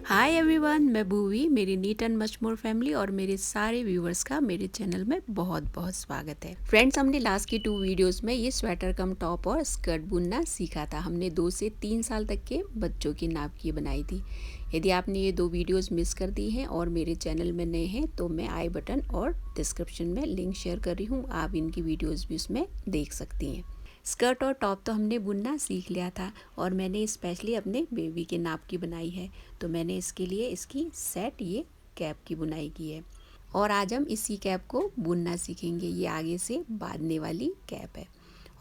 Hi everyone, मैं भूवी। मेरी neat and much more family और मेरे सारे व्यूवर्स का मेरे चैनल में बहुत बहुत स्वागत है। फ्रेंड्स, हमने लास्ट की 2 वीडियोस में ये स्वेटर कम टॉप और स्कर्ट बुनना सीखा था। हमने 2 से 3 साल तक के बच्चों की नाप की बनाई थी। यदि आपने ये 2 वीडियोस मिस कर दी हैं और मेरे चैनल में नए हैं तो मैं आई बटन और डिस्क्रिप्शन में लिंक शेयर कर रही हूँ, आप इनकी वीडियोज़ भी उसमें देख सकती हैं। स्कर्ट और टॉप तो हमने बुनना सीख लिया था और मैंने स्पेशली अपने बेबी के नाप की बनाई है। तो मैंने इसके लिए इसकी सेट ये कैप की बुनाई की है और आज हम इसी कैप को बुनना सीखेंगे। ये आगे से बांधने वाली कैप है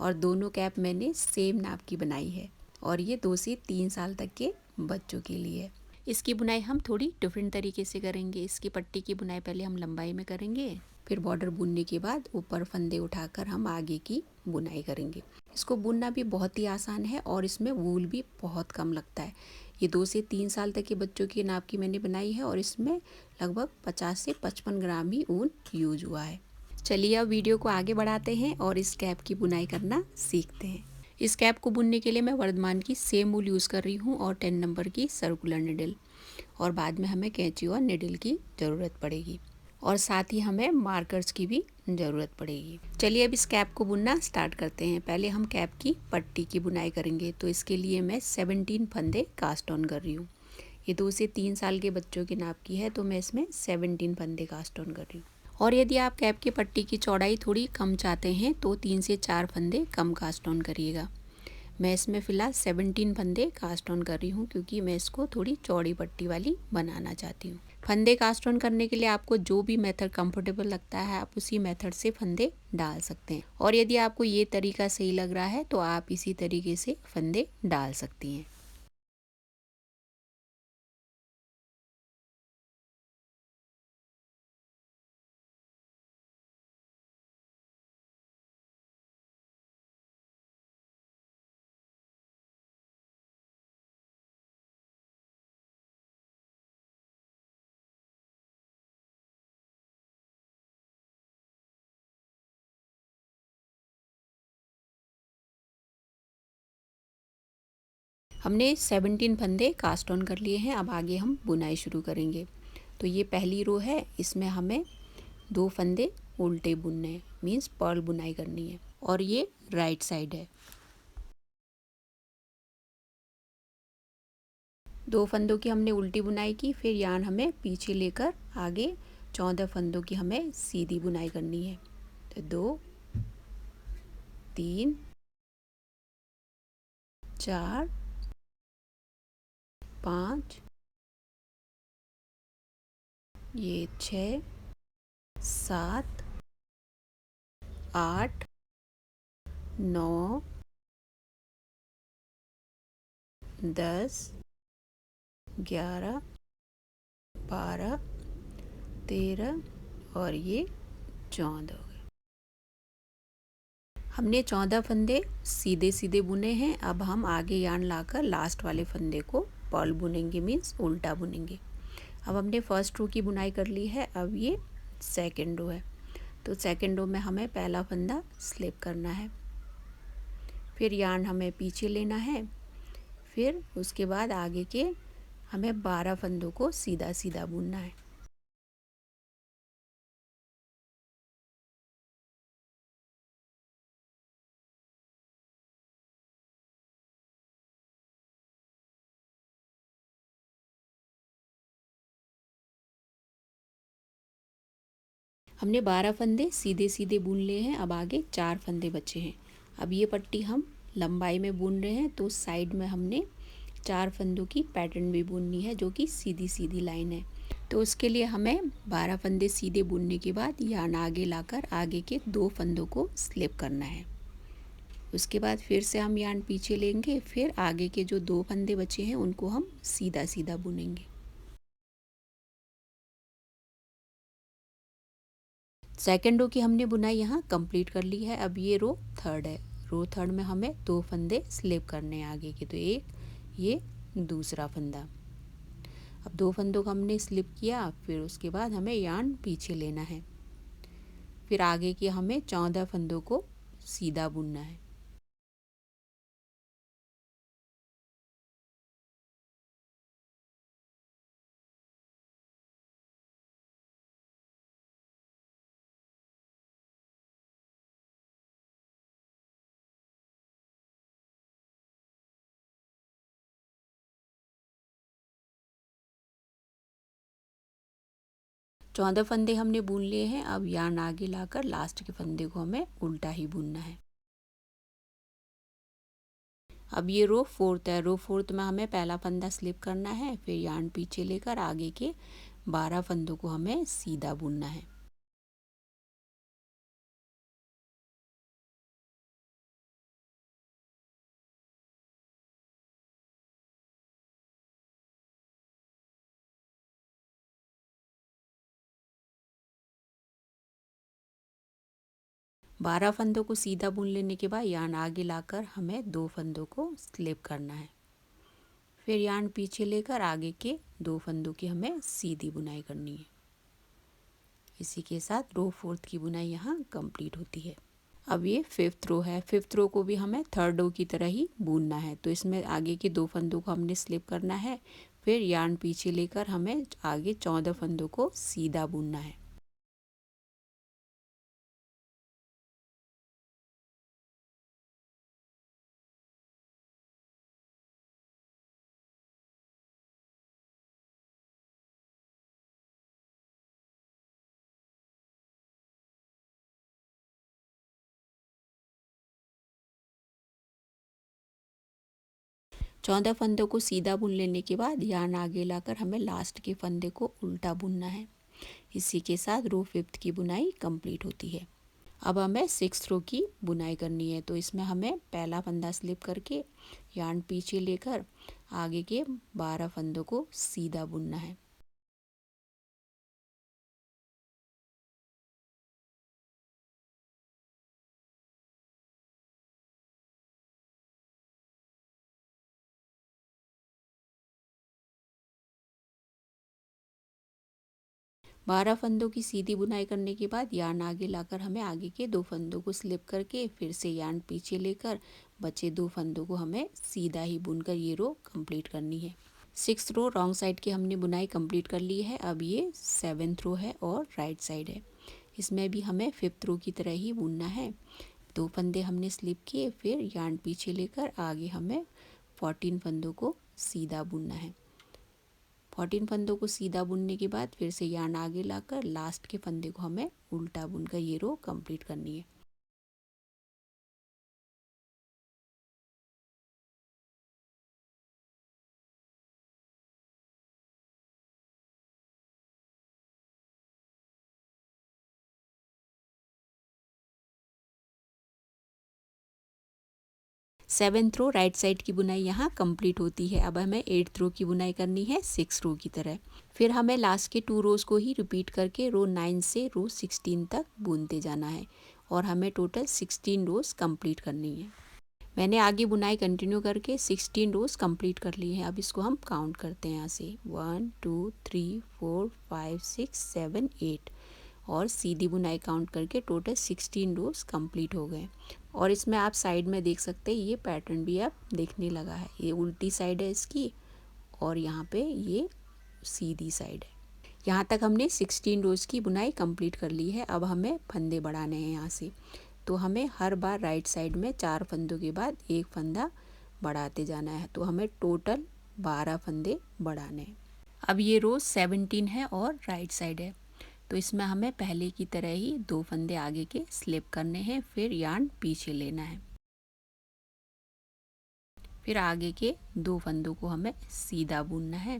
और दोनों कैप मैंने सेम नाप की बनाई है और ये 2 से 3 साल तक के बच्चों के लिए है। इसकी बुनाई हम थोड़ी डिफरेंट तरीके से करेंगे। इसकी पट्टी की बुनाई पहले हम लंबाई में करेंगे, फिर बॉर्डर बुनने के बाद ऊपर फंदे उठाकर हम आगे की बुनाई करेंगे। इसको बुनना भी बहुत ही आसान है और इसमें वूल भी बहुत कम लगता है। ये 2 से 3 साल तक के बच्चों की नाप की मैंने बनाई है और इसमें लगभग 50 से 55 ग्राम ही ऊन यूज हुआ है। चलिए अब वीडियो को आगे बढ़ाते हैं और इस कैप की बुनाई करना सीखते हैं। इस कैप को बुनने के लिए मैं वर्धमान की सेम वूल यूज़ कर रही हूँ और 10 नंबर की सर्कुलर निडल, और बाद में हमें कैंची और निडल की ज़रूरत पड़ेगी और साथ ही हमें मार्कर्स की भी ज़रूरत पड़ेगी। चलिए अब इस कैप को बुनना स्टार्ट करते हैं। पहले हम कैप की पट्टी की बुनाई करेंगे, तो इसके लिए मैं 17 फंदे कास्ट ऑन कर रही हूँ। ये 2 से 3 साल के बच्चों के नाप की है तो मैं इसमें 17 फंदे कास्ट ऑन कर रही हूँ। और यदि आप कैप की पट्टी की चौड़ाई थोड़ी कम चाहते हैं तो 3 से 4 फंदे कम कास्ट ऑन करिएगा। मैं इसमें फ़िलहाल 17 फंदे कास्ट ऑन कर रही हूँ क्योंकि मैं इसको थोड़ी चौड़ी पट्टी वाली बनाना चाहती हूँ। फंदे कास्ट ऑन करने के लिए आपको जो भी मेथड कंफर्टेबल लगता है आप उसी मेथड से फंदे डाल सकते हैं, और यदि आपको ये तरीका सही लग रहा है तो आप इसी तरीके से फंदे डाल सकती हैं। हमने 17 फंदे कास्ट ऑन कर लिए हैं। अब आगे हम बुनाई शुरू करेंगे। तो ये पहली रो है, इसमें हमें 2 फंदे उल्टे बुनने हैं, मीन्स पर्ल बुनाई करनी है, और ये राइट साइड है। 2 फंदों की हमने उल्टी बुनाई की, फिर यान हमें पीछे लेकर आगे 14 फंदों की हमें सीधी बुनाई करनी है। तो 2, 3, 4, 5, ये 6, 7, 8, 9, 10, 11, 12, 13 और ये 14 हो गए। हमने 14 फंदे सीधे सीधे बुने हैं। अब हम आगे यार्न लाकर लास्ट वाले फंदे को पर्ल बुनेंगे, मीन्स उल्टा बुनेंगे। अब हमने फर्स्ट रो की बुनाई कर ली है, अब ये सेकेंड रो है। तो सेकेंड रो में हमें पहला फंदा स्लिप करना है, फिर यार्न हमें पीछे लेना है, फिर उसके बाद आगे के हमें 12 फंदों को सीधा सीधा बुनना है। हमने 12 फंदे सीधे सीधे बुन लिए हैं। अब आगे 4 फंदे बचे हैं। अब ये पट्टी हम लंबाई में बुन रहे हैं तो साइड में हमने 4 फंदों की पैटर्न भी बुननी है जो कि सीधी सीधी लाइन है। तो उसके लिए हमें 12 फंदे सीधे बुनने के बाद यार्न आगे लाकर आगे के 2 फंदों को स्लिप करना है। उसके बाद फिर से हम यार्न पीछे लेंगे, फिर आगे के जो 2 फंदे बचे हैं उनको हम सीधा सीधा बुनेंगे। सेकेंड रो की हमने बुनाई यहाँ कंप्लीट कर ली है। अब ये रो थर्ड है। रो थर्ड में हमें 2 फंदे स्लिप करने हैं आगे के, तो एक, ये दूसरा फंदा। अब 2 फंदों को हमने स्लिप किया, फिर उसके बाद हमें यार्न पीछे लेना है, फिर आगे के हमें 14 फंदों को सीधा बुनना है। 14 फंदे हमने बुन लिए हैं। अब यार्न आगे लाकर लास्ट के फंदे को हमें उल्टा ही बुनना है। अब ये रो फोर्थ है। रो फोर्थ में हमें पहला फंदा स्लिप करना है, फिर यार्न पीछे लेकर आगे के 12 फंदों को हमें सीधा बुनना है। बारह फंदों को सीधा बुन लेने के बाद यार्न आगे लाकर हमें 2 फंदों को स्लिप करना है। फिर यार्न पीछे लेकर आगे के 2 फंदों की हमें सीधी बुनाई करनी है। इसी के साथ रो फोर्थ की बुनाई यहाँ कंप्लीट होती है। अब ये फिफ्थ रो है। फिफ्थ रो को भी हमें थर्ड रो की तरह ही बुनना है। तो इसमें आगे के 2 फंदों को हमने स्लिप करना है, फिर यार्न पीछे लेकर हमें आगे 14 फंदों को सीधा बुनना है। चौदह फंदों को सीधा बुन लेने के बाद यार्न आगे लाकर हमें लास्ट के फंदे को उल्टा बुनना है। इसी के साथ रो फिफ्थ की बुनाई कंप्लीट होती है। अब हमें सिक्स रो की बुनाई करनी है। तो इसमें हमें पहला फंदा स्लिप करके यार्न पीछे लेकर आगे के 12 फंदों को सीधा बुनना है। बारह फंदों की सीधी बुनाई करने के बाद यार्न आगे लाकर हमें आगे के 2 फंदों को स्लिप करके फिर से यार्न पीछे लेकर बचे 2 फंदों को हमें सीधा ही बुनकर ये रो कंप्लीट करनी है। सिक्स रो रॉन्ग साइड की हमने बुनाई कंप्लीट कर ली है। अब ये सेवेंथ रो है और राइट साइड है। इसमें भी हमें फिफ्थ रो की तरह ही बुनना है। 2 फंदे हमने स्लिप किए, फिर यार्न पीछे लेकर आगे हमें 14 फंदों को सीधा बुनना है। 14 फंदों को सीधा बुनने के बाद फिर से यार्न आगे लाकर लास्ट के फंदे को हमें उल्टा बुनकर ये रो कंप्लीट करनी है। सेवेंथ रो राइट साइड की बुनाई यहाँ कंप्लीट होती है। अब हमें एट्थ रो की बुनाई करनी है सिक्स रो की तरह। फिर हमें लास्ट के 2 रोज़ को ही रिपीट करके रो 9 से रो 16 तक बुनते जाना है और हमें टोटल 16 रोज़ कंप्लीट करनी है। मैंने आगे बुनाई कंटिन्यू करके 16 रोज़ कंप्लीट कर ली हैं। अब इसको हम काउंट करते हैं यहाँ से 1 2 3 4 5 6 7 8 और सीधी बुनाई काउंट करके टोटल 16 रोज़ कंप्लीट हो गए। और इसमें आप साइड में देख सकते हैं ये पैटर्न भी अब दिखने लगा है। ये उल्टी साइड है इसकी और यहाँ पे ये सीधी साइड है। यहाँ तक हमने 16 रोज़ की बुनाई कंप्लीट कर ली है। अब हमें फंदे बढ़ाने हैं यहाँ से। तो हमें हर बार राइट साइड में 4 फंदों के बाद एक फंदा बढ़ाते जाना है। तो हमें टोटल 12 फंदे बढ़ाने हैं। अब ये रो 17 है और राइट साइड है। तो इसमें हमें पहले की तरह ही 2 फंदे आगे के स्लिप करने हैं, फिर यार्न पीछे लेना है। फिर आगे के 2 फंदों को हमें सीधा बुनना है।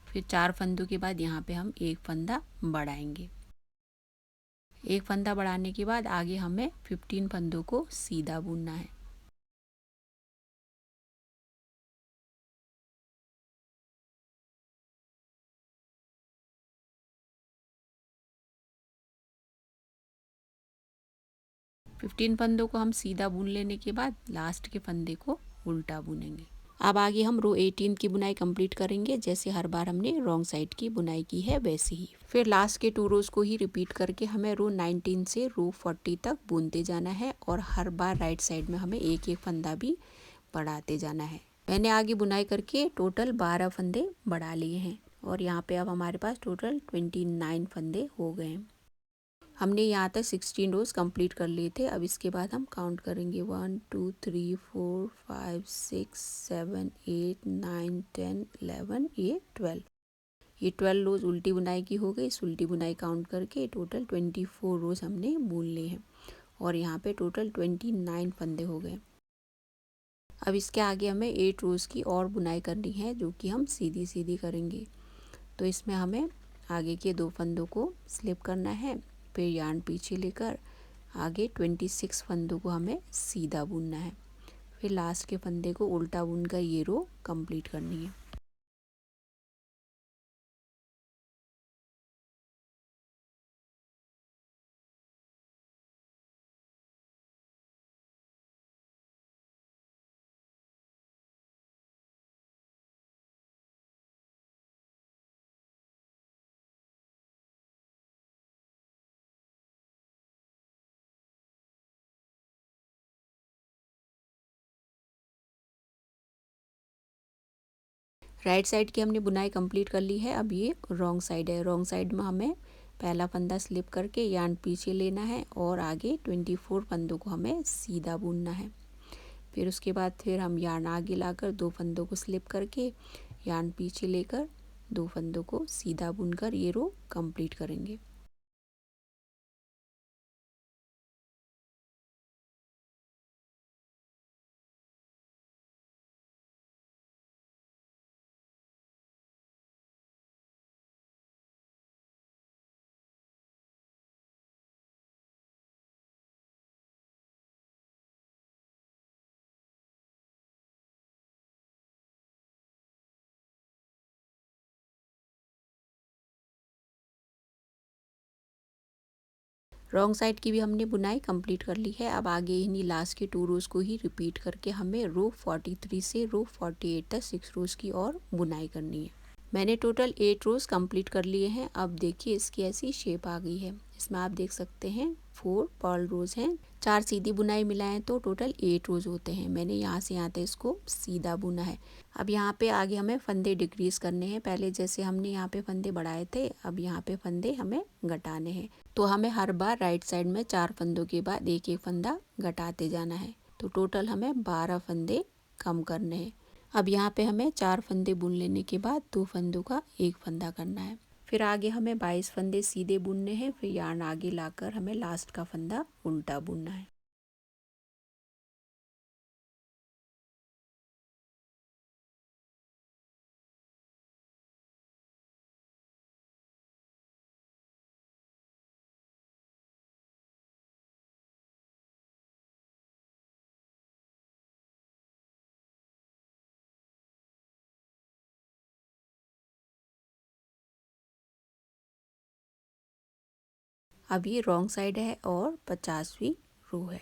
फिर 4 फंदों के बाद यहाँ पे हम एक फंदा बढ़ाएंगे। एक फंदा बढ़ाने के बाद आगे हमें 15 फंदों को सीधा बुनना है। फिफ्टीन फंदों को हम सीधा बुन लेने के बाद लास्ट के फंदे को उल्टा बुनेंगे। अब आगे हम रो 18 की बुनाई कंप्लीट करेंगे। जैसे हर बार हमने रॉन्ग साइड की बुनाई की है वैसे ही। फिर लास्ट के 2 रोज़ को ही रिपीट करके हमें रो 19 से रो 40 तक बुनते जाना है और हर बार राइट साइड में हमें एक एक फंदा भी बढ़ाते जाना है। मैंने आगे बुनाई करके टोटल 12 फंदे बढ़ा लिए हैं और यहाँ पे अब हमारे पास टोटल 29 फंदे हो गए हैं। हमने यहाँ तक 16 रोज़ कंप्लीट कर लिए थे। अब इसके बाद हम काउंट करेंगे 1 2 3 4 5 6 7 8 9 10 11 ये 12। ये 12 रोज़ उल्टी बुनाई की हो गई। इस उल्टी बुनाई काउंट करके टोटल 24 रोज़ हमने बुन लिए हैं और यहाँ पे टोटल 29 फंदे हो गए। अब इसके आगे हमें 8 रोज़ की और बुनाई करनी है जो कि हम सीधी सीधी करेंगे। तो इसमें हमें आगे के 2 फंदों को स्लिप करना है, फिर यार्न पीछे लेकर आगे 26 फंदों को हमें सीधा बुनना है, फिर लास्ट के फंदे को उल्टा बुनकर ये रो कंप्लीट करनी है। राइट साइड की हमने बुनाई कंप्लीट कर ली है। अब ये रॉन्ग साइड है। रॉन्ग साइड में हमें पहला फंदा स्लिप करके यार्न पीछे लेना है और आगे 24 फंदों को हमें सीधा बुनना है। फिर उसके बाद फिर हम यार्न आगे लाकर 2 फंदों को स्लिप करके यार्न पीछे लेकर 2 फंदों को सीधा बुनकर ये रो कंप्लीट करेंगे। रॉन्ग साइड की भी हमने बुनाई कंप्लीट कर ली है। अब आगे इन्हीं लास्ट के 2 रोज़ को ही रिपीट करके हमें रो 43 से रो 48 तक 6 रोज़ की और बुनाई करनी है। मैंने टोटल 8 रोज़ कंप्लीट कर लिए हैं। अब देखिए इसकी ऐसी शेप आ गई है। इसमें आप देख सकते हैं 4 पर्ल रोज़ हैं, 4 सीधी बुनाई मिलाएं तो टोटल 8 रोज़ होते हैं। मैंने यहाँ से यहाँ तक इसको सीधा बुना है। अब यहाँ पे आगे हमें फंदे डिक्रीज करने हैं। पहले जैसे हमने यहाँ पे फंदे बढ़ाए थे, अब यहाँ पे फंदे हमें घटाने हैं। तो हमें हर बार राइट साइड में 4 फंदों के बाद एक एक फंदा घटाते जाना है। तो टोटल हमें 12 फंदे कम करने हैं। अब यहाँ पे हमें 4 फंदे बुन लेने के बाद 2 फंदों का एक फंदा करना है। फिर आगे हमें 22 फंदे सीधे बुनने हैं। फिर यार्न आगे लाकर हमें लास्ट का फंदा उल्टा बुनना है। अब ये रॉन्ग साइड है और 50वीं रो है।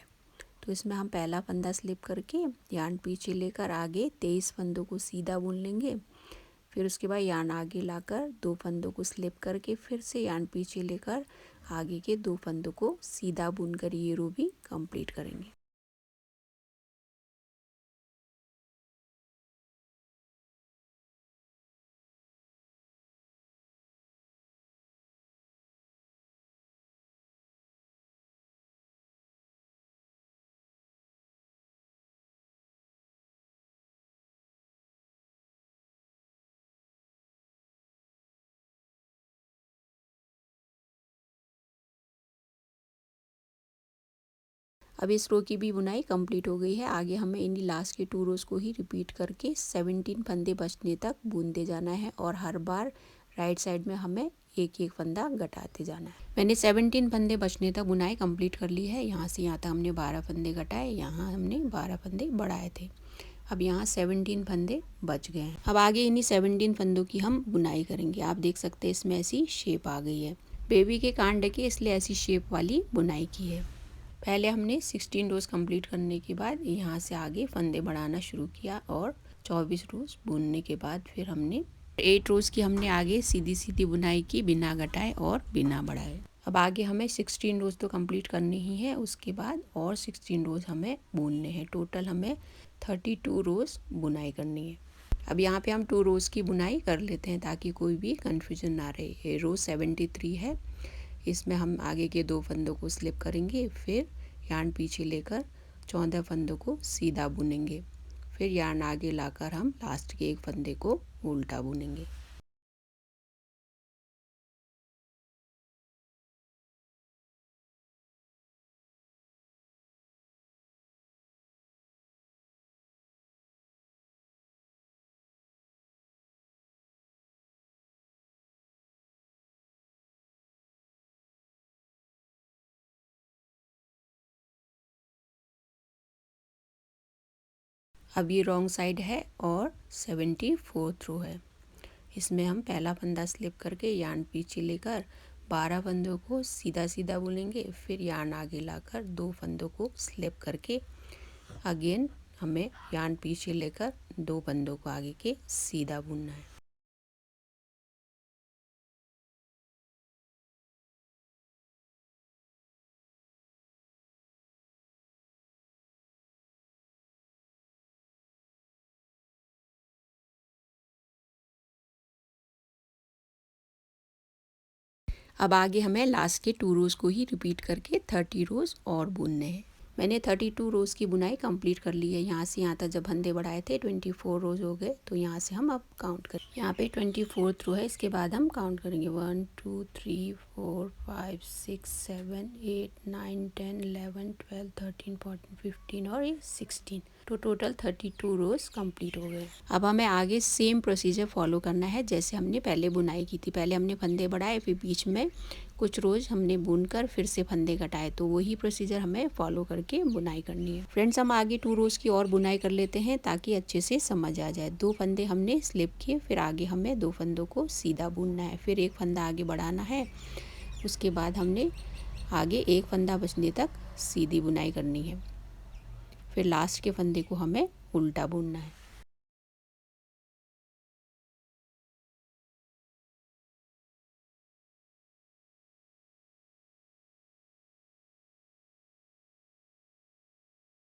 तो इसमें हम पहला फंदा स्लिप करके यार्न पीछे लेकर आगे 23 फंदों को सीधा बुन लेंगे। फिर उसके बाद यार्न आगे लाकर 2 फंदों को स्लिप करके फिर से यार्न पीछे लेकर आगे के 2 फंदों को सीधा बुनकर ये रो भी कंप्लीट करेंगे। अब इस रो की भी बुनाई कंप्लीट हो गई है। आगे हमें इन्हीं लास्ट के 2 रोज़ को ही रिपीट करके 17 फंदे बचने तक बुनते जाना है और हर बार राइट साइड में हमें एक एक फंदा घटाते जाना है। मैंने 17 फंदे बचने तक बुनाई कंप्लीट कर ली है। यहाँ से यहाँ तक हमने 12 फंदे घटाए, यहाँ हमने 12 फंदे बढ़ाए थे। अब यहाँ 17 फंदे बच गए हैं। अब आगे इन्हीं 17 फंदों की हम बुनाई करेंगे। आप देख सकते हैं इसमें ऐसी शेप आ गई है। बेबी के कान ढके इसलिए ऐसी शेप वाली बुनाई की है। पहले हमने 16 रोज़ कंप्लीट करने के बाद यहाँ से आगे फंदे बढ़ाना शुरू किया और 24 रोज़ बुनने के बाद फिर हमने 8 रोज़ की हमने आगे सीधी सीधी बुनाई की बिना घटाए और बिना बढ़ाए। अब आगे हमें 16 रोज़ तो कंप्लीट करनी ही है, उसके बाद और 16 रोज़ हमें बुनने हैं। टोटल हमें 32 रोज़ बुनाई करनी है। अब यहाँ पे हम 2 रोज़ की बुनाई कर लेते हैं ताकि कोई भी कन्फ्यूजन ना रहे। ये रोज़ 73 है। इसमें हम आगे के 2 फंदों को स्लिप करेंगे, फिर यार्न पीछे लेकर 14 फंदों को सीधा बुनेंगे। फिर यार्न आगे लाकर हम लास्ट के एक फंदे को उल्टा बुनेंगे। अब ये रॉन्ग साइड है और 74 रो है। इसमें हम पहला फंदा स्लिप करके यार्न पीछे लेकर 12 फंदों को सीधा सीधा बुनेंगे, फिर यार्न आगे लाकर 2 फंदों को स्लिप करके अगेन हमें यार्न पीछे लेकर 2 फंदों को आगे के सीधा बुनना है। अब आगे हमें लास्ट के 2 रोज़ को ही रिपीट करके 30 रोज़ और बुनने हैं। मैंने 32 रोज़ की बुनाई कंप्लीट कर ली है। यहाँ से यहाँ तक जब फंदे बढ़ाए थे 24 रोज़ हो गए, तो यहाँ से हम अब काउंट करें। यहाँ पे 24th रो है, इसके बाद हम काउंट करेंगे 1 2 3 4 5 6 7 8 9 10 11 12 13 14 15 और ये 16, तो टोटल 32 रोज़ कंप्लीट हो गए। अब हमें आगे सेम प्रोसीजर फॉलो करना है जैसे हमने पहले बुनाई की थी। पहले हमने फंदे बढ़ाए, फिर बीच में कुछ रोज हमने बुनकर फिर से फंदे कटाए, तो वही प्रोसीजर हमें फॉलो करके बुनाई करनी है। फ्रेंड्स, हम आगे 2 रोज की और बुनाई कर लेते हैं ताकि अच्छे से समझ आ जाए। 2 फंदे हमने स्लिप किए, फिर आगे हमें 2 फंदों को सीधा बुनना है, फिर एक फंदा आगे बढ़ाना है। उसके बाद हमने आगे एक फंदा बचने तक सीधी बुनाई करनी है, फिर लास्ट के फंदे को हमें उल्टा बुनना है।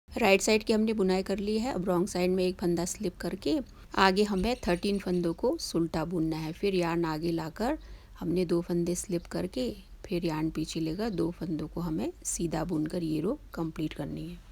राइट साइड की हमने बुनाई कर ली है। अब रॉन्ग साइड में एक फंदा स्लिप करके आगे हमें 13 फंदों को सुल्टा बुनना है। फिर यार्न आगे लाकर हमने 2 फंदे स्लिप करके फिर यार्न पीछे लेकर 2 फंदों को हमें सीधा बुनकर ये रो कंप्लीट करनी है।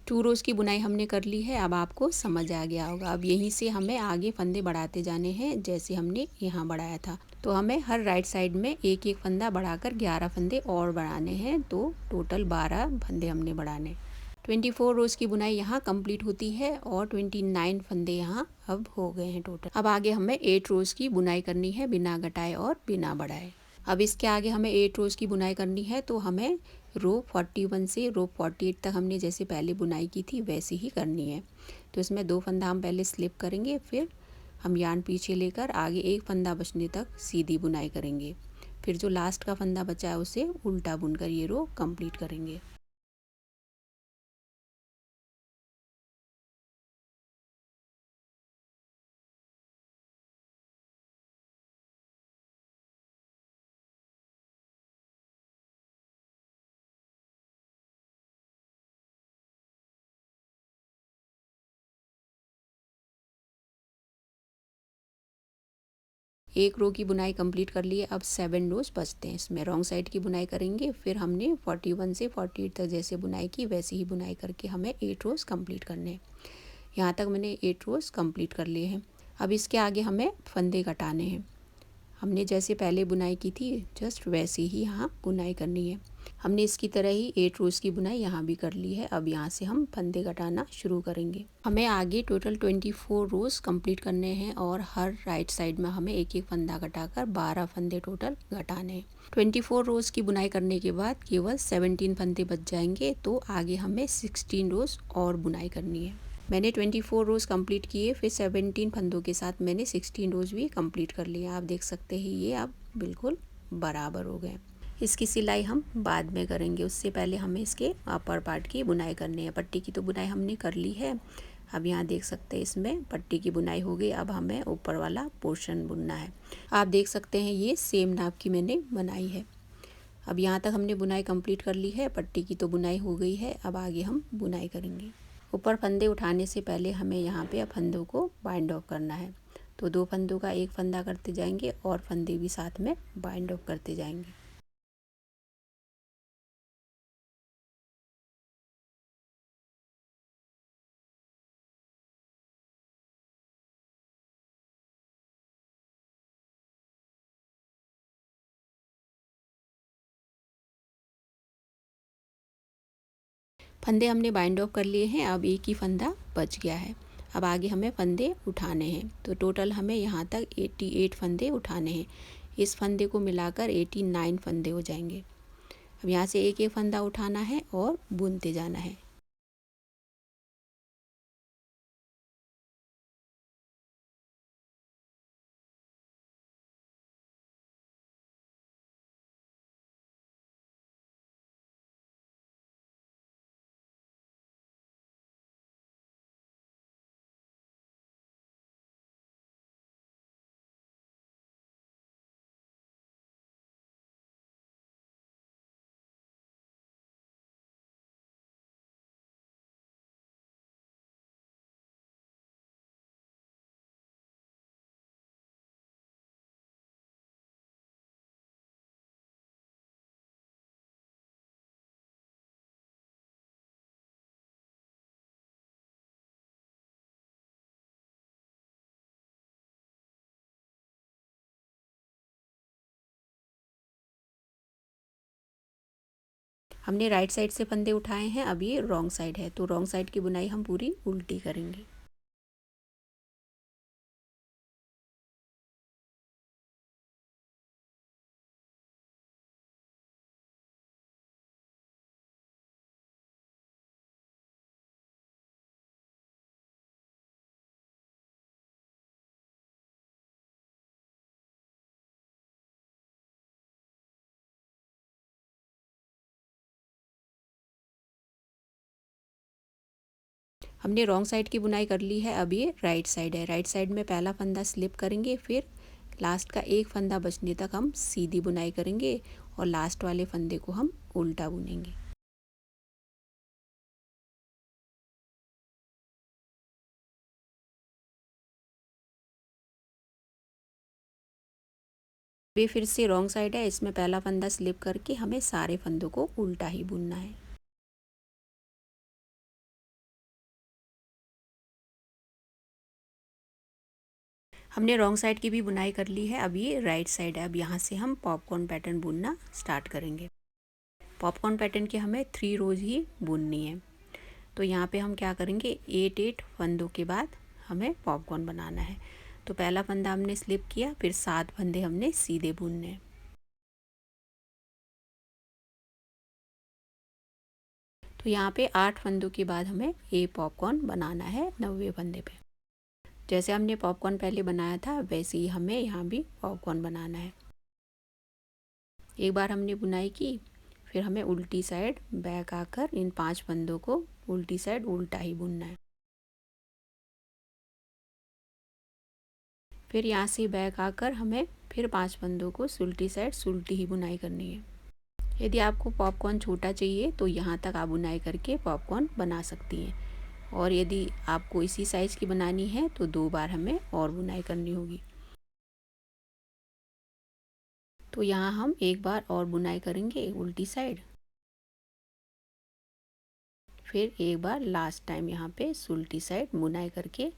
टू रोज़ की बुनाई हमने कर ली है। अब आपको समझ आ गया होगा। अब यहीं से हमें आगे फंदे बढ़ाते जाने हैं जैसे हमने यहाँ बढ़ाया था। तो हमें हर राइट साइड में एक एक फंदा बढ़ाकर 11 फंदे और बढ़ाने हैं, तो टोटल 12 फंदे हमने बढ़ाने। 24 रोज़ की बुनाई यहाँ कंप्लीट होती है और 29 फंदे यहाँ अब हो गए हैं टोटल। अब आगे हमें 8 रोज़ की बुनाई करनी है बिना घटाए और बिना बढ़ाए। अब इसके आगे हमें 8 रोज़ की बुनाई करनी है, तो हमें रो 41 से रो 48 तक हमने जैसे पहले बुनाई की थी वैसे ही करनी है। तो इसमें 2 फंदा हम पहले स्लिप करेंगे, फिर हम यार्न पीछे लेकर आगे एक फंदा बचने तक सीधी बुनाई करेंगे, फिर जो लास्ट का फंदा बचा है उसे उल्टा बुनकर ये रो कंप्लीट करेंगे। एक रो की बुनाई कंप्लीट कर लिए। अब 7 रोज बचते हैं। इसमें रॉन्ग साइड की बुनाई करेंगे, फिर हमने 41 से 48 तक जैसे बुनाई की वैसे ही बुनाई करके हमें 8 रोज कंप्लीट करने हैं। यहाँ तक मैंने 8 रोज कंप्लीट कर लिए हैं। अब इसके आगे हमें फंदे कटाने हैं। हमने जैसे पहले बुनाई की थी जस्ट वैसे ही यहाँ बुनाई करनी है। हमने इसकी तरह ही 8 रोज़ की बुनाई यहाँ भी कर ली है। अब यहाँ से हम फंदे कटाना शुरू करेंगे। हमें आगे टोटल 24 रोज़ कंप्लीट करने हैं और हर राइट साइड में हमें एक एक फंदा कटाकर 12 फंदे टोटल घटाने हैं। 24 रोज़ की बुनाई करने के बाद केवल 17 फंदे बच जाएंगे, तो आगे हमें 16 रोज़ और बुनाई करनी है। मैंने 24 रोज़ कंप्लीट किए, फिर 17 फंदों के साथ मैंने 16 रोज़ भी कंप्लीट कर लिए। आप देख सकते हैं ये अब बिल्कुल बराबर हो गए। इसकी सिलाई हम बाद में करेंगे, उससे पहले हमें इसके अपर पार्ट की बुनाई करनी है। पट्टी की तो बुनाई हमने कर ली है। अब यहाँ देख सकते हैं इसमें पट्टी की बुनाई हो गई। अब हमें ऊपर वाला पोर्शन बुनना है। आप देख सकते हैं ये सेम नाप की मैंने बनाई है। अब यहाँ तक हमने बुनाई कंप्लीट कर ली है। पट्टी की तो बुनाई हो गई है। अब आगे हम बुनाई करेंगे। ऊपर फंदे उठाने से पहले हमें यहाँ पे फंदों को बाइंड ऑफ करना है। तो 2 फंदों का एक फंदा करते जाएंगे और फंदे भी साथ में बाइंड ऑफ करते जाएंगे। फंदे हमने बाइंड ऑफ कर लिए हैं, अब एक ही फंदा बच गया है। अब आगे हमें फंदे उठाने हैं, तो टोटल हमें यहाँ तक 88 फंदे उठाने हैं। इस फंदे को मिलाकर 89 फंदे हो जाएंगे। अब यहाँ से एक एक फंदा उठाना है और बुनते जाना है। हमने राइट साइड से फंदे उठाए हैं, अब ये रॉन्ग साइड है, तो रॉन्ग साइड की बुनाई हम पूरी उल्टी करेंगे। हमने रॉन्ग साइड की बुनाई कर ली है, अब ये राइट साइड है। राइट साइड में पहला फंदा स्लिप करेंगे, फिर लास्ट का एक फंदा बचने तक हम सीधी बुनाई करेंगे और लास्ट वाले फंदे को हम उल्टा बुनेंगे। ये फिर से रॉन्ग साइड है, इसमें पहला फंदा स्लिप करके हमें सारे फंदों को उल्टा ही बुनना है। हमने रॉन्ग साइड की भी बुनाई कर ली है, अब ये राइट साइड है। अब यहाँ से हम पॉपकॉर्न पैटर्न बुनना स्टार्ट करेंगे। पॉपकॉर्न पैटर्न के हमें 3 रोज ही बुननी है, तो यहाँ पे हम क्या करेंगे, 8 फंदों के बाद हमें पॉपकॉर्न बनाना है। तो पहला फंदा हमने स्लिप किया, फिर 7 फंदे हमने सीधे बुनने हैं। तो यहाँ पे 8 फंदों के बाद हमें ये पॉपकॉर्न बनाना है 90 फंदे पे। जैसे हमने पॉपकॉर्न पहले बनाया था वैसे ही हमें यहाँ भी पॉपकॉर्न बनाना है। एक बार हमने बुनाई की, फिर हमें उल्टी साइड बैक आकर इन 5 फंदों को उल्टी साइड उल्टा ही बुनना है। फिर यहाँ से बैक आकर हमें फिर 5 फंदों को उल्टी साइड उल्टी ही बुनाई करनी है। यदि आपको पॉपकॉर्न छोटा चाहिए तो यहाँ तक आप बुनाई करके पॉपकॉर्न बना सकती हैं, और यदि आपको इसी साइज़ की बनानी है तो 2 बार हमें और बुनाई करनी होगी। तो यहाँ हम एक बार और बुनाई करेंगे उल्टी साइड, फिर एक बार लास्ट टाइम यहाँ पे उल्टी साइड बुनाई करके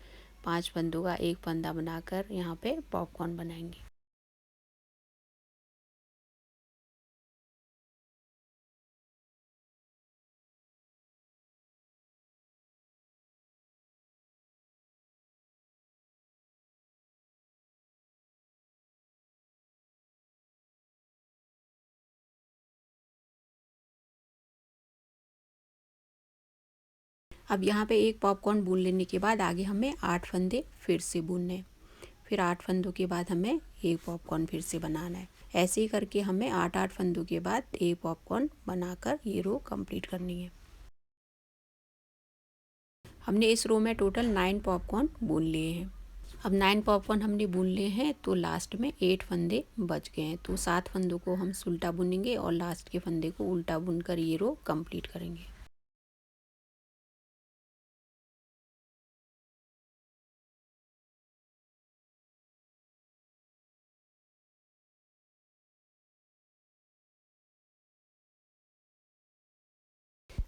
5 फंदों का एक फंदा बनाकर यहाँ पे पॉपकॉर्न बनाएंगे। अब यहाँ पे एक पॉपकॉर्न बुन लेने के बाद आगे हमें 8 फंदे फिर से बुनने, फिर 8 फंदों के बाद हमें एक पॉपकॉर्न फिर से बनाना है। ऐसे ही करके हमें 8 फंदों के बाद एक पॉपकॉर्न बनाकर ये रो कंप्लीट करनी है। हमने इस रो में टोटल 9 पॉपकॉर्न बुन लिए हैं। अब 9 पॉपकॉर्न हमने बुन लिए हैं, तो लास्ट में 8 फंदे बच गए हैं, तो 7 फंदों को हम उल्टा बुनेंगे और लास्ट के फंदे को उल्टा बुनकर ये रो कंप्लीट करेंगे।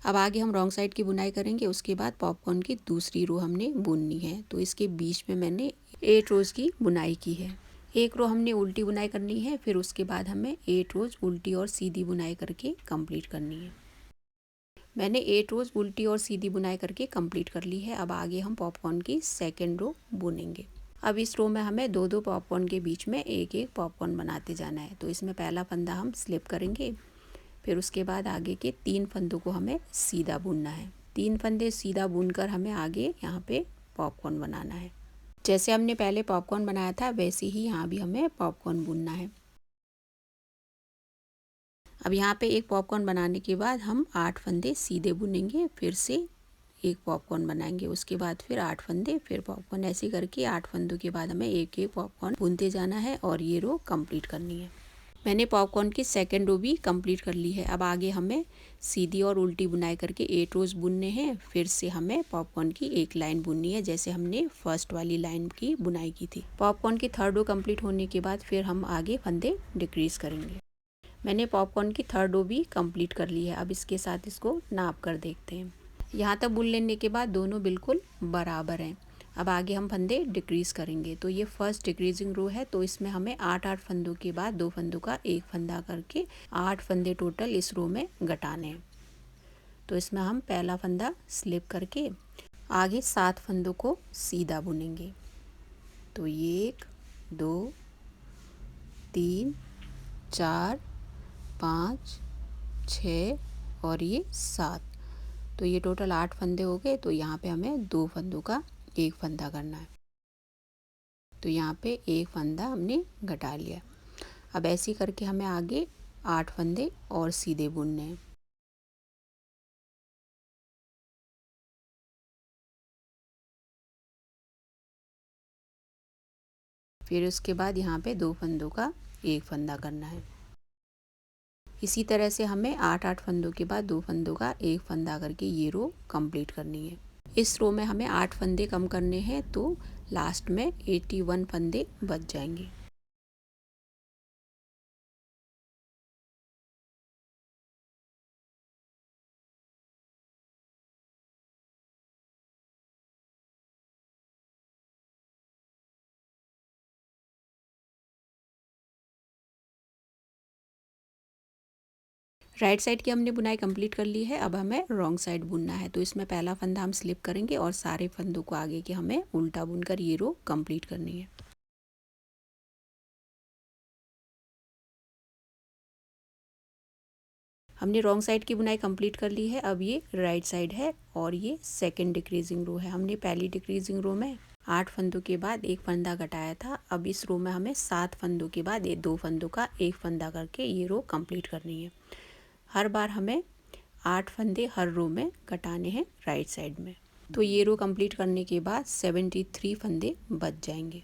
अब आगे हम रॉन्ग साइड की बुनाई करेंगे, उसके बाद पॉपकॉर्न की दूसरी रो हमने बुननी है। तो इसके बीच में मैंने 8 रोज़ की बुनाई की है। एक रो हमने उल्टी बुनाई करनी है, फिर उसके बाद हमें 8 रोज़ उल्टी और सीधी बुनाई करके कंप्लीट करनी है। मैंने 8 रोज़ उल्टी और सीधी बुनाई करके कंप्लीट कर ली है। अब आगे हम पॉपकॉर्न की सेकेंड रो बुनेंगे। अब इस रो में हमें दो दो पॉपकॉर्न के बीच में एक एक पॉपकॉर्न बनाते जाना है। तो इसमें पहला फंदा हम स्लिप करेंगे, फिर उसके बाद आगे के 3 फंदों को हमें सीधा बुनना है। 3 फंदे सीधा बुनकर हमें आगे यहाँ पे पॉपकॉर्न बनाना है। जैसे हमने पहले पॉपकॉर्न बनाया था वैसे ही यहाँ भी हमें पॉपकॉर्न बुनना है। अब यहाँ पे एक पॉपकॉर्न बनाने के बाद हम 8 फंदे सीधे बुनेंगे, फिर से एक पॉपकॉर्न बनाएंगे, उसके बाद फिर 8 फंदे, फिर पॉपकॉर्न, ऐसे करके 8 फंदों के बाद हमें एक एक पॉपकॉर्न बुनते जाना है और ये रो कंप्लीट करनी है। मैंने पॉपकॉर्न की सेकेंड रो भी कंप्लीट कर ली है। अब आगे हमें सीधी और उल्टी बुनाई करके 8 रोज़ बुनने हैं। फिर से हमें पॉपकॉर्न की एक लाइन बुननी है जैसे हमने फर्स्ट वाली लाइन की बुनाई की थी। पॉपकॉर्न की थर्ड रो कंप्लीट होने के बाद फिर हम आगे फंदे डिक्रीज करेंगे। मैंने पॉपकॉर्न की थर्ड रो भी कंप्लीट कर ली है। अब इसके साथ इसको नाप कर देखते हैं। यहाँ तक बुन लेने के बाद दोनों बिल्कुल बराबर हैं। अब आगे हम फंदे डिक्रीज़ करेंगे। तो ये फर्स्ट डिक्रीजिंग रो है, तो इसमें हमें 8 फंदों के बाद 2 फंदों का एक फंदा करके 8 फंदे टोटल इस रो में घटाने हैं। तो इसमें हम पहला फंदा स्लिप करके आगे 7 फंदों को सीधा बुनेंगे। तो ये 1 2 3 4 5 6 और ये 7, तो ये टोटल 8 फंदे हो गए। तो यहाँ पे हमें 2 फंदों का एक फंदा करना है। तो यहाँ पे एक फंदा हमने घटा लिया। अब ऐसे करके हमें आगे 8 फंदे और सीधे बुनने हैं। फिर उसके बाद यहाँ पे 2 फंदों का एक फंदा करना है। इसी तरह से हमें 8 फंदों के बाद 2 फंदों का एक फंदा करके ये रो कंप्लीट करनी है। इस रो में हमें 8 फंदे कम करने हैं, तो लास्ट में 81 फंदे बच जाएंगे। राइट साइड की हमने बुनाई कंप्लीट कर ली है। अब हमें रॉन्ग साइड बुनना है। तो इसमें पहला फंदा हम स्लिप करेंगे और सारे फंदों को आगे के हमें उल्टा बुनकर ये रो कंप्लीट करनी है। हमने रॉन्ग साइड की बुनाई कंप्लीट कर ली है। अब ये राइट साइड है और ये सेकंड डिक्रीजिंग रो है। हमने पहली डिक्रीजिंग रो में 8 फंदों के बाद एक फंदा घटाया था। अब इस रो में हमें 7 फंदों के बाद 2 फंदों का एक फंदा करके ये रो कंप्लीट करनी है। हर बार हमें 8 फंदे हर रो में घटाने हैं राइट साइड में। तो ये रो कंप्लीट करने के बाद 73 फंदे बच जाएंगे।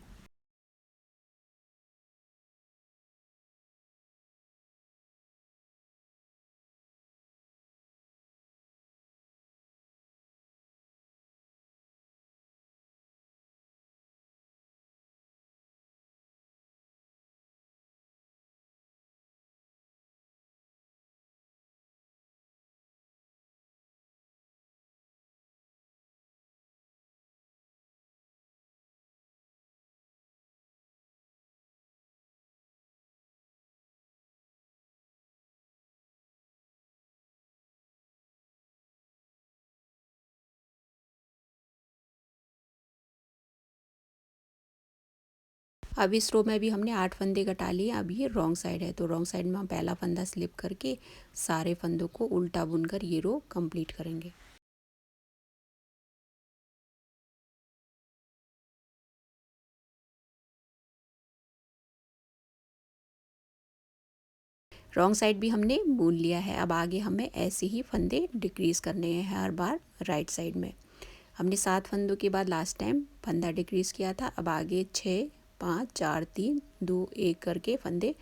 अब इस रो में भी हमने 8 फंदे घटा लिए। अब ये रॉन्ग साइड है, तो रॉन्ग साइड में हम पहला फंदा स्लिप करके सारे फंदों को उल्टा बुनकर ये रो कंप्लीट करेंगे। रॉन्ग साइड भी हमने बुन लिया है। अब आगे हमें ऐसे ही फंदे डिक्रीज़ करने हैं हर बार राइट साइड में। हमने 7 फंदों के बाद लास्ट टाइम फंदा डिक्रीज़ किया था। अब आगे 6 5 4 3 2 1 करके फंदे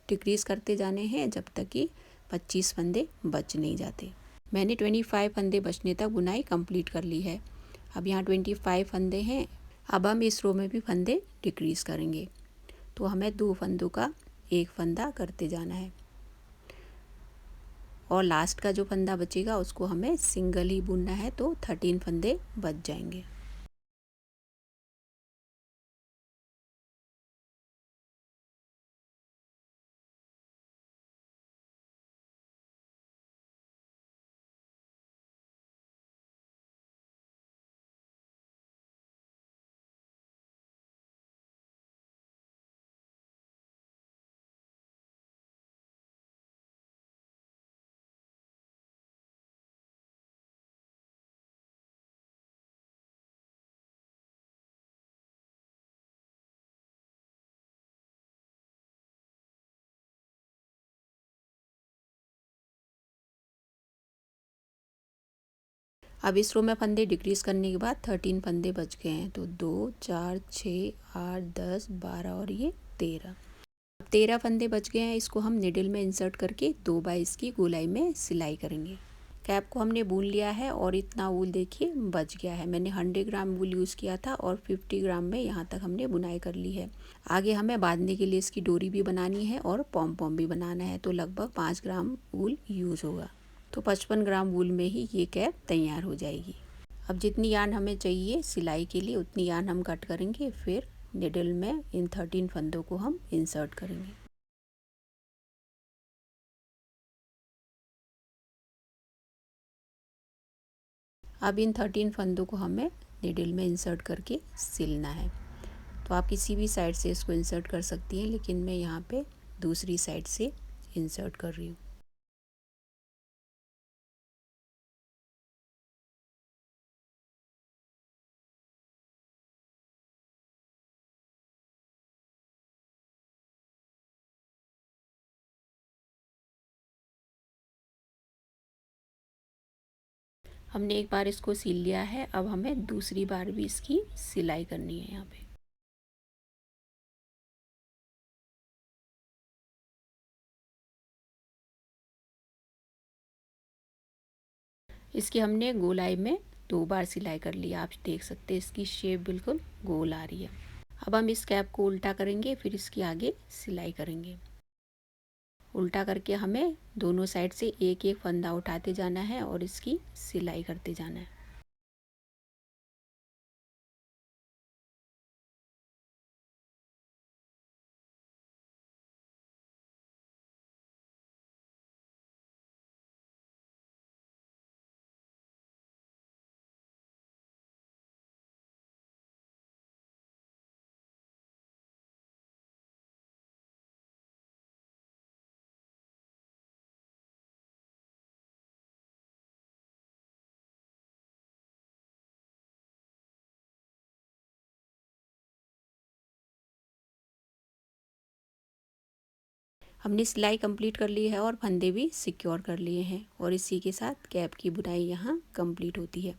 डिक्रीज़ करते जाने हैं जब तक कि 25 फंदे बच नहीं जाते। मैंने 25 फंदे बचने तक बुनाई कंप्लीट कर ली है। अब यहाँ 25 फंदे हैं। अब हम इस रो में भी फंदे डिक्रीज़ करेंगे। तो हमें 2 फंदों का एक फंदा करते जाना है और लास्ट का जो फंदा बचेगा उसको हमें सिंगल ही बुनना है। तो 13 फंदे बच जाएंगे। अब इस रो में फंदे डिक्रीज़ करने के बाद 13 फंदे बच गए हैं। तो 2 4 6 8 10 12 और ये 13। अब 13 फंदे बच गए हैं। इसको हम निडल में इंसर्ट करके 2 बार इसकी गोलाई में सिलाई करेंगे। कैप को हमने बुन लिया है और इतना वूल देखिए बच गया है। मैंने 100 ग्राम वूल यूज़ किया था और 50 ग्राम में यहाँ तक हमने बुनाई कर ली है। आगे हमें बांधने के लिए इसकी डोरी भी बनानी है और पॉम पॉम भी बनाना है। तो लगभग 5 ग्राम वूल यूज़ होगा। तो 55 ग्राम वूल में ही ये कैप तैयार हो जाएगी। अब जितनी यार्न हमें चाहिए सिलाई के लिए उतनी यार्न हम कट करेंगे। फिर निडल में इन 13 फंदों को हम इंसर्ट करेंगे। अब इन 13 फंदों को हमें निडल में इंसर्ट करके सिलना है। तो आप किसी भी साइड से इसको इंसर्ट कर सकती हैं, लेकिन मैं यहाँ पे दूसरी साइड से इंसर्ट कर रही हूँ। हमने एक बार इसको सिल लिया है। अब हमें दूसरी बार भी इसकी सिलाई करनी है। यहाँ पे इसकी हमने गोलाई में 2 बार सिलाई कर लिया। आप देख सकते हैं इसकी शेप बिल्कुल गोल आ रही है। अब हम इस कैप को उल्टा करेंगे, फिर इसकी आगे सिलाई करेंगे। उल्टा करके हमें दोनों साइड से एक एक फंदा उठाते जाना है और इसकी सिलाई करते जाना है। हमने सिलाई कंप्लीट कर ली है और फंदे भी सिक्योर कर लिए हैं और इसी के साथ कैप की बुनाई यहाँ कंप्लीट होती है।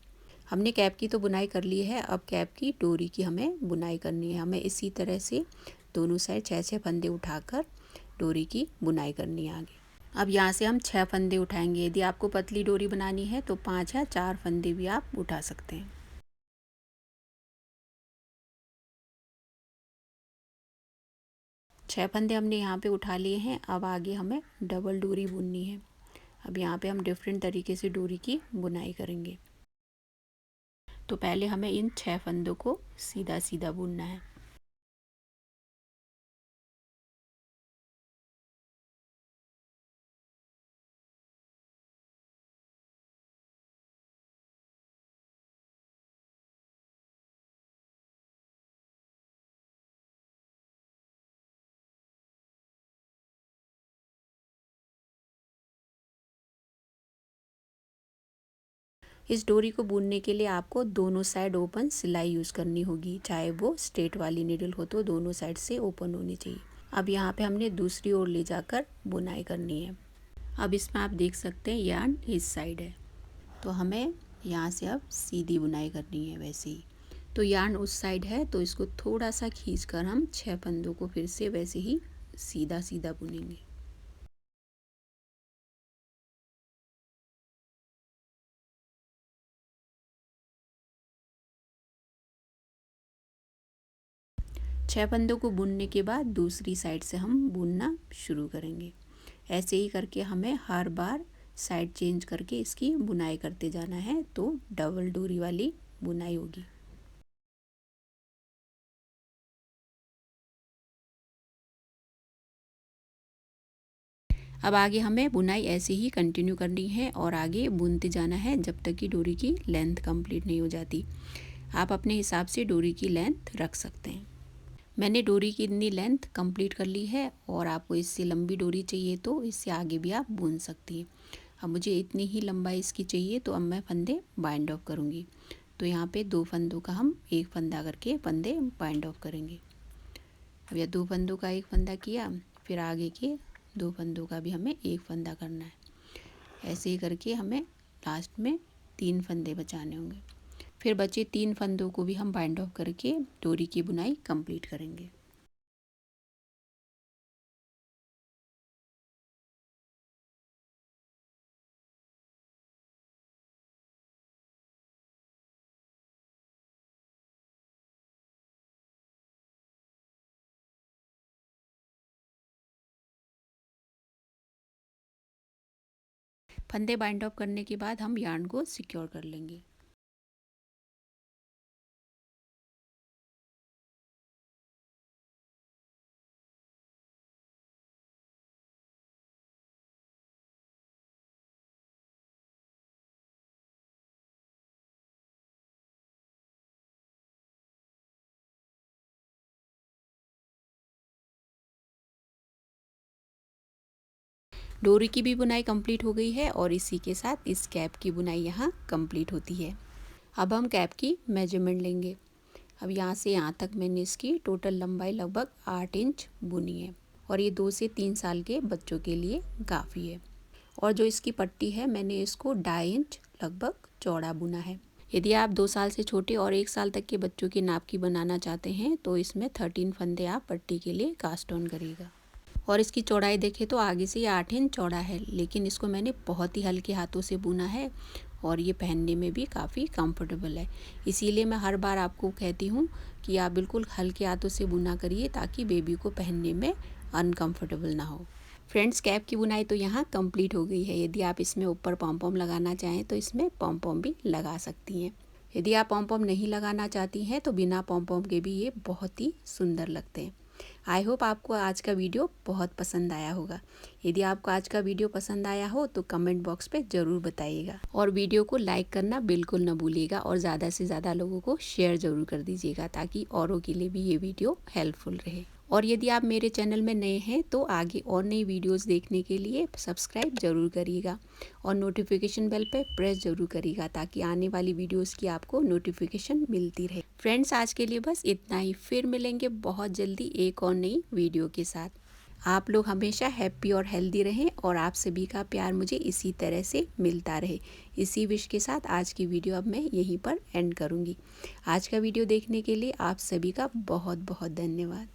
हमने कैप की तो बुनाई कर ली है। अब कैप की डोरी की हमें बुनाई करनी है। हमें इसी तरह से दोनों साइड 6-6 फंदे उठाकर डोरी की बुनाई करनी है आगे। अब यहाँ से हम 6 फंदे उठाएंगे। यदि आपको पतली डोरी बनानी है तो 5 या 4 फंदे भी आप उठा सकते हैं। 6 फंदे हमने यहाँ पे उठा लिए हैं। अब आगे हमें डबल डोरी बुननी है। अब यहाँ पे हम डिफरेंट तरीके से डोरी की बुनाई करेंगे। तो पहले हमें इन 6 फंदों को सीधा सीधा बुनना है। इस डोरी को बुनने के लिए आपको दोनों साइड ओपन सिलाई यूज़ करनी होगी। चाहे वो स्ट्रेट वाली नीडल हो तो दोनों साइड से ओपन होनी चाहिए। अब यहाँ पे हमने दूसरी ओर ले जाकर बुनाई करनी है। अब इसमें आप देख सकते हैं यार्न इस साइड है, तो हमें यहाँ से अब सीधी बुनाई करनी है वैसे ही। तो यार्न उस साइड है तो इसको थोड़ा सा खींचकर हम 6 फंदों को फिर से वैसे ही सीधा सीधा बुनेंगे। छः फंदों को बुनने के बाद दूसरी साइड से हम बुनना शुरू करेंगे। ऐसे ही करके हमें हर बार साइड चेंज करके इसकी बुनाई करते जाना है। तो डबल डोरी वाली बुनाई होगी। अब आगे हमें बुनाई ऐसे ही कंटिन्यू करनी है और आगे बुनते जाना है जब तक कि डोरी की लेंथ कंप्लीट नहीं हो जाती। आप अपने हिसाब से डोरी की लेंथ रख सकते हैं। मैंने डोरी की इतनी लेंथ कंप्लीट कर ली है और आपको इससे लंबी डोरी चाहिए तो इससे आगे भी आप बुन सकती हैं। अब मुझे इतनी ही लंबाई इसकी चाहिए तो अब मैं फंदे बाइंड ऑफ करूँगी। तो यहाँ पे 2 फंदों का हम एक फंदा करके फंदे बाइंड ऑफ करेंगे। अब यह 2 फंदों का एक फंदा किया, फिर आगे के 2 फंदों का भी हमें एक फंदा करना है। ऐसे ही करके हमें लास्ट में 3 फंदे बचाने होंगे। फिर बचे 3 फंदों को भी हम बाइंड ऑफ करके डोरी की बुनाई कंप्लीट करेंगे। फंदे बाइंड ऑफ करने के बाद हम यार्न को सिक्योर कर लेंगे। डोरी की भी बुनाई कंप्लीट हो गई है और इसी के साथ इस कैप की बुनाई यहाँ कंप्लीट होती है। अब हम कैप की मेजरमेंट लेंगे। अब यहाँ से यहाँ तक मैंने इसकी टोटल लंबाई लगभग 8 इंच बुनी है और ये 2 से 3 साल के बच्चों के लिए काफ़ी है। और जो इसकी पट्टी है मैंने इसको 2.5 इंच लगभग चौड़ा बुना है। यदि आप 2 साल से छोटे और 1 साल तक के बच्चों के नाप की बनाना चाहते हैं तो इसमें 13 फंदे आप पट्टी के लिए कास्ट ऑन करिएगा। और इसकी चौड़ाई देखें तो आगे से ये 8 इंच चौड़ा है, लेकिन इसको मैंने बहुत ही हल्के हाथों से बुना है और ये पहनने में भी काफ़ी कंफर्टेबल है। इसीलिए मैं हर बार आपको कहती हूँ कि आप बिल्कुल हल्के हाथों से बुना करिए ताकि बेबी को पहनने में अनकंफर्टेबल ना हो। फ्रेंड्स, कैप की बुनाई तो यहाँ कंप्लीट हो गई है। यदि आप इसमें ऊपर पॉम पॉम लगाना चाहें तो इसमें पॉम पॉम भी लगा सकती हैं। यदि आप पॉम पॉम नहीं लगाना चाहती हैं तो बिना पॉम पॉम के भी ये बहुत ही सुंदर लगते हैं। आई होप आपको आज का वीडियो बहुत पसंद आया होगा। यदि आपको आज का वीडियो पसंद आया हो तो कमेंट बॉक्स पे ज़रूर बताइएगा और वीडियो को लाइक करना बिल्कुल न भूलिएगा और ज़्यादा से ज़्यादा लोगों को शेयर ज़रूर कर दीजिएगा ताकि औरों के लिए भी ये वीडियो हेल्पफुल रहे। और यदि आप मेरे चैनल में नए हैं तो आगे और नई वीडियोस देखने के लिए सब्सक्राइब ज़रूर करिएगा और नोटिफिकेशन बेल पे प्रेस ज़रूर करिएगा ताकि आने वाली वीडियोस की आपको नोटिफिकेशन मिलती रहे। फ्रेंड्स, आज के लिए बस इतना ही। फिर मिलेंगे बहुत जल्दी एक और नई वीडियो के साथ। आप लोग हमेशा हैप्पी और हेल्दी रहें और आप सभी का प्यार मुझे इसी तरह से मिलता रहे। इसी विश के साथ आज की वीडियो अब मैं यहीं पर एंड करूँगी। आज का वीडियो देखने के लिए आप सभी का बहुत बहुत धन्यवाद।